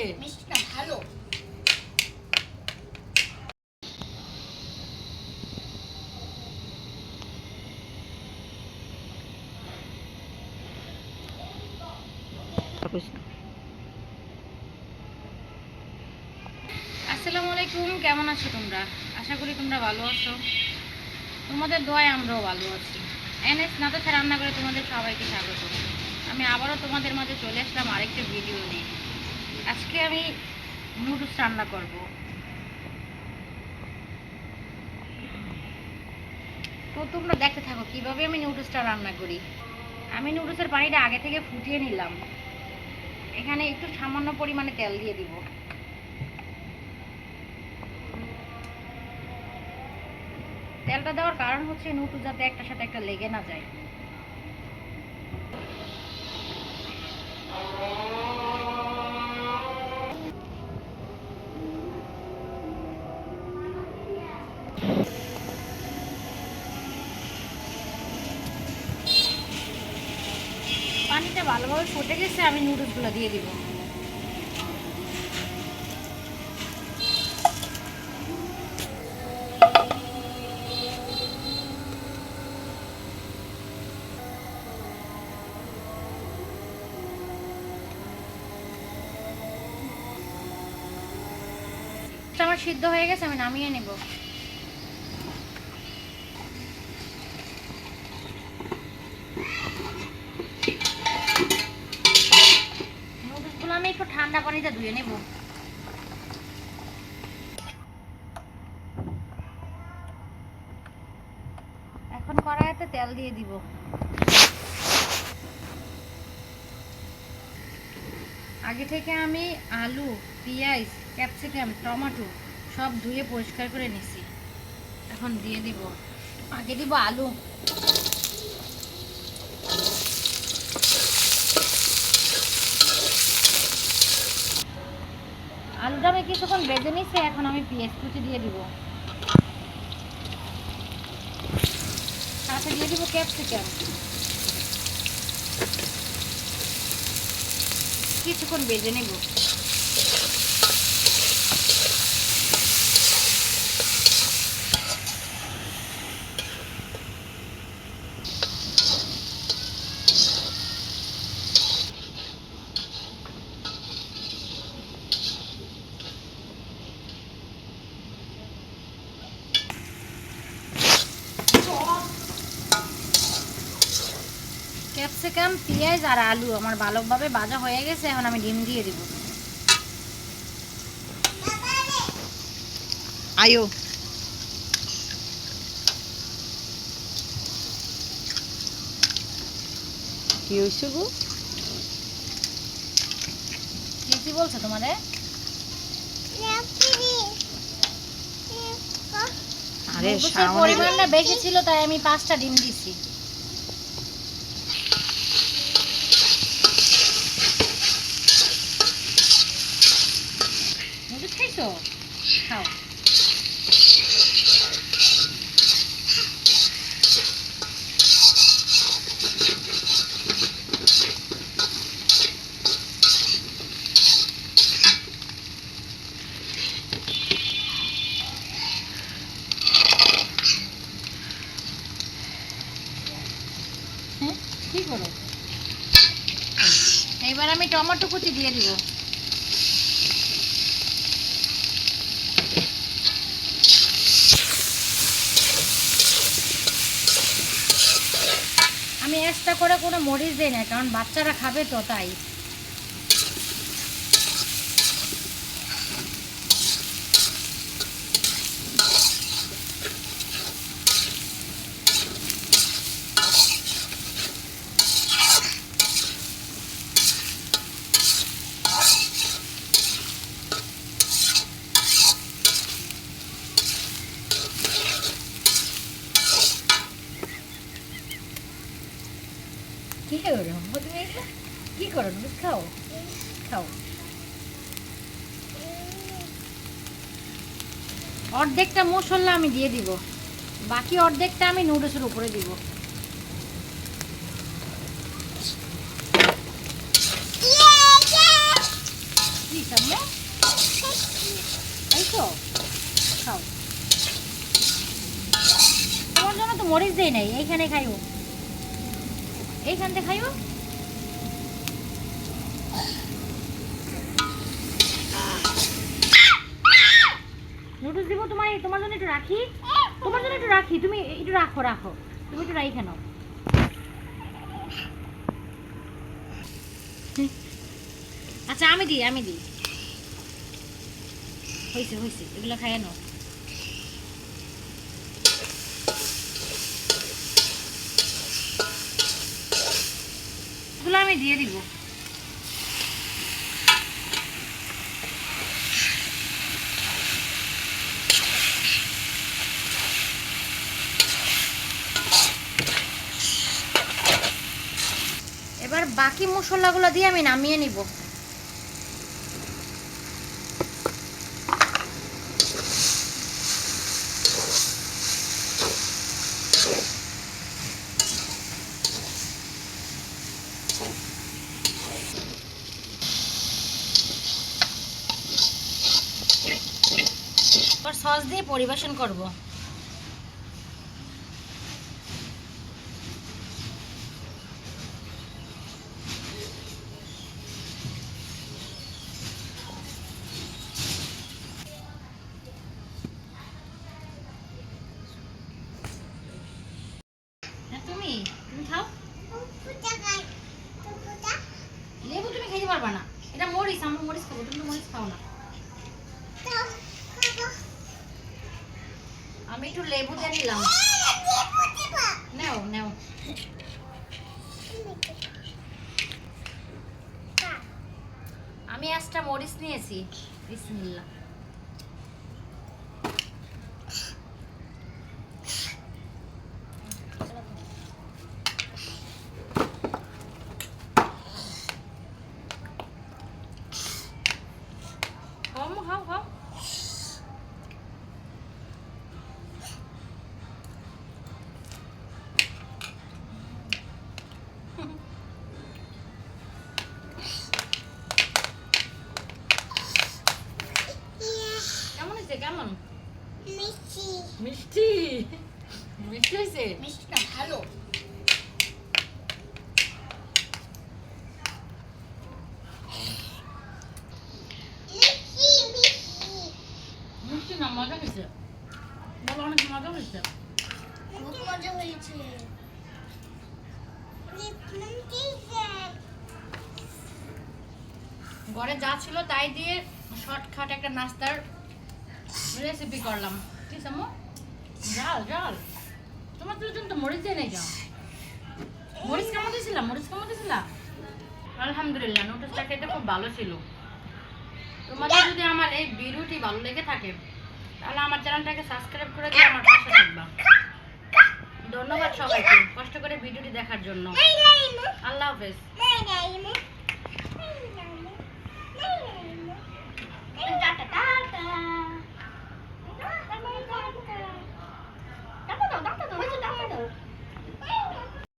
মিষ্টি মিষ্টি না ভালো। আসসালামু আলাইকুম, কেমন আছো তোমরা? আশা করি তোমরা ভালো আছো। তোমাদের দোয়ায় আমরাও ভালো আছি। এনএস নাতাশা রান্না করে তোমাদের সবাইকে স্বাগত। আমি আবারও তোমাদের মাঝে চলে আসলাম আরেকটা ভিডিও নিয়ে। আজকে আমি নুডলস রান্না করব। তো তোমরা দেখতে থাকো কিভাবে আমি নুডলসটা রান্না করি। আমি নুডলসের পানিটা আগে থেকে ফুটিয়ে নিলাম। এখানে একটু সামান্য পরিমাণে তেল দিয়ে দিব। তেলটা দেওয়ার কারণ হচ্ছে নুডলস যাতে একটার সাথে একটা লেগে না যায়। পানিটা ভালোভাবে ফুটে গেছে, আমি নুডলসগুলো দিয়ে দিব। আমার সিদ্ধ হয়ে গেছে, আমি নামিয়ে নেব। নুডলসগুলো আমি একটু ঠান্ডা পানিতে ধুয়ে নেব। এখন কড়াইতে তেল দিয়ে দিব। আগে থেকে আমি আলু, পেঁয়াজ, ক্যাপসিকাম, টমেটো সব ধুয়ে পরিষ্কার করে নিছি। এখন দিয়ে দিব। আগে দিব আলু। আলুটা আমি কিছুক্ষণ ভেজে নিচ্ছি। এখন আমি পেঁয়াজ কুচি দিয়ে দিব, সাথে দিয়ে দিব ক্যাপসিকাম। কিছুক্ষণ ভেজে নেব। ক্যাপসিকাম, পেঁয়াজ আর আলু আমার ভালোভাবে ভাজা হয়ে গেছে। এখন আমি ডিম দিয়ে দিব। আয়ো কি হইছে গো? কি বলছো তোমাদের? আরে পরিমাণটা বেশি ছিল তাই আমি 5টা ডিম দিছি। নুডলস খাইছো? খাও। কি করো? এবার আমি টমেটো কুচি দিয়ে দিব। আমি এক্সট্রা করে কোনো মরিচ দিই না, কারণ বাচ্চারা খাবে তো তাই। কি করো তুমি? কি করো? নুডলস খাও, খাও। অর্ধেকটা মশলা আমি দিয়ে দিব, বাকি অর্ধেকটা আমি নুডলসের উপরে দিব। কি সামনে এই তো খাও। তোমার জন্য তো মরিচ দেই নাই, এইখানে খাইও, এইখানতে খাইও। নুডলস দিব তোমায়, তোমার জন্য একটু রাখি, তোমার জন্য একটু রাখি, তুমি একটু রাখো রাখো, তুমি একটু রাখি নাও। আচ্ছা আমি দিই, আমি দিই, হয়েছে হয়েছে, এগুলো খাইয়ে নাও। এগুলো আমি দিয়ে দিব। এবার বাকি মশলাগুলো দিয়ে আমি নামিয়ে নিব। এবার সস দিয়ে পরিবেশন করব। তুমি তুমি খাও, লেবু তুমি খাইতে পারবা না, এটা মরিচ, আমরা মরিচ খাবো, তুমি তো মরিচ খাও না। আমি একটু লেবু দিয়ে নিলাম, নাও নাও। আমি 5টা মরিচ নিয়েছি, বিসমিল্লাহ। খাও খাও খাও। কেমন হয়েছে, কেমন? মিষ্টি মিষ্টি মিষ্টি হয়েছে, মিষ্টি না ভালো। মিষ্টি না, মজা হয়েছে, বলো অনেক মজা হয়েছে। খুব মজা হয়েছে। ঘরে যা ছিল তাই দিয়ে শর্টকাট একটা নাস্তার রেসিপি করলাম। কি সামো জাল জাল, তোমার দুজন তো মরিচ দিয়ে নেই যাও। মরিচ কেমন দিয়েছিলাম, মরিচ কেমন দিয়েছিলাম? আলহামদুলিল্লাহ, নুডলসটা খেতে খুব ভালো ছিল। তোমাদের যদি আমার এই ভিডিওটি ভালো লেগে থাকে তাহলে আমার চ্যানেলটাকে সাবস্ক্রাইব করে দিয়ে আমার পাশে থাকবা। ধন্যবাদ সবাইকে কষ্ট করে ভিডিওটি দেখার জন্য। আল্লাহ হাফেজ। টাটা দাও, টাটা দাও, টাটা দাও।